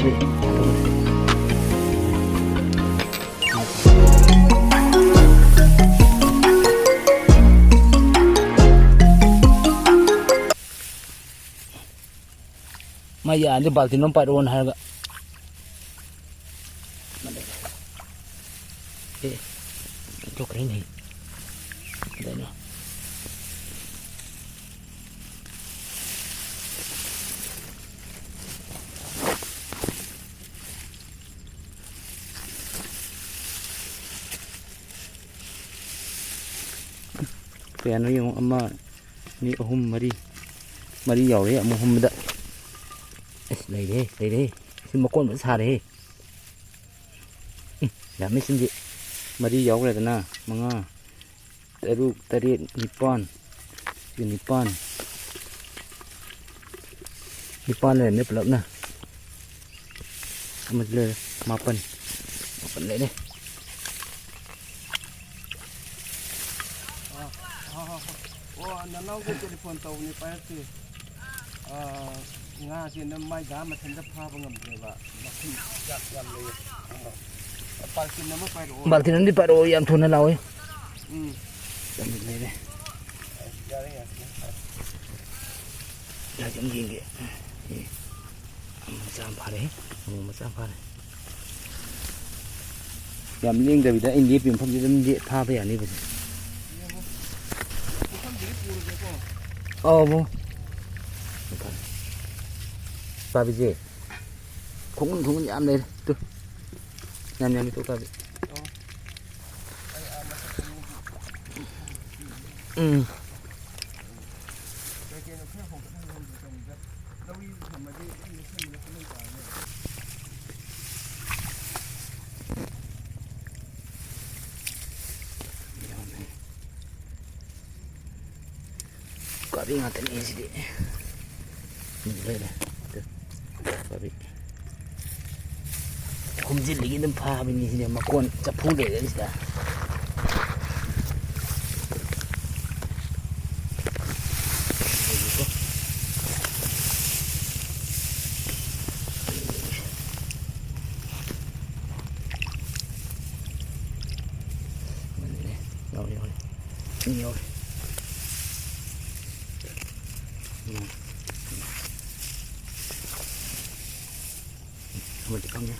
Mai ya ande balti nom paron harga to keren hai dai Piano yung ama ni ahum mari yaw re amu hum da lấy đi xin một con vẫn xa đấy đã mấy xin gì mà đi giấu rồi nè mga taru tarit Nippon này nếp lợn nè mình lên mapan lấy đi nó cái telephone tàu này phải chứ nga thì nó mai giá mà thành ra pha vào ngầm rồi và khi giặt làmเลยbalkin nó mới phải rồi balkin nó đi phải rồi em thôn nó lâu ấy làm được này đây ra chấm gì kìa macam apa đấy macam apa đấy làm riêng tại vì đã anh đi tìm phong gì địa pha về này vậy bố ba bây giờ cũng nhảm đây tôi nhảm tôi ba quả bị ngạt tên gì đấy mình đây này quả bị không giết lấy cái đâm pha bên này thì mà con chặt phu để đấy gì nhiều một con nhé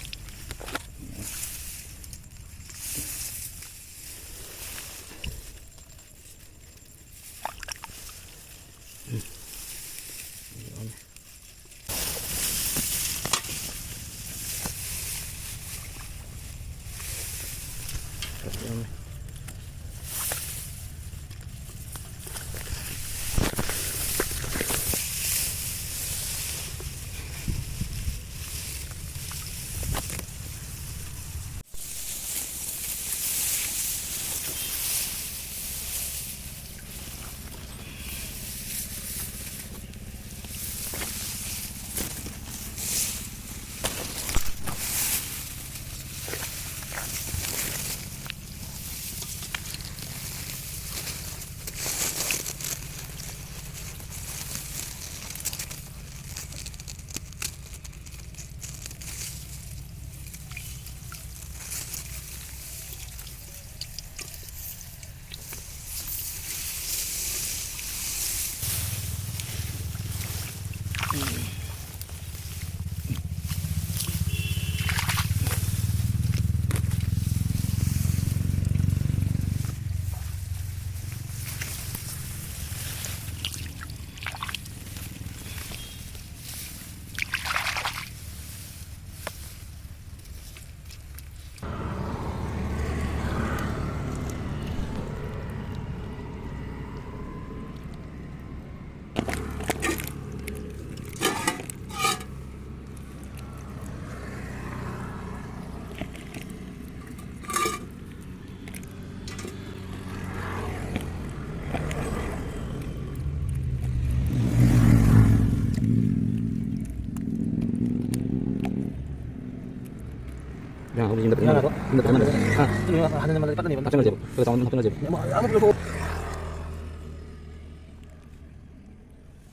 Ya, aku jemput ini. Jemput mana? Ah, ini ada nama depan nih, macam aja. Kita tahu macam aja. Ya, aku dulu.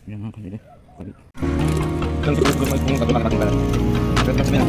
Yang apa ini? Kung may kung tatlo na natin pala. Pero mas may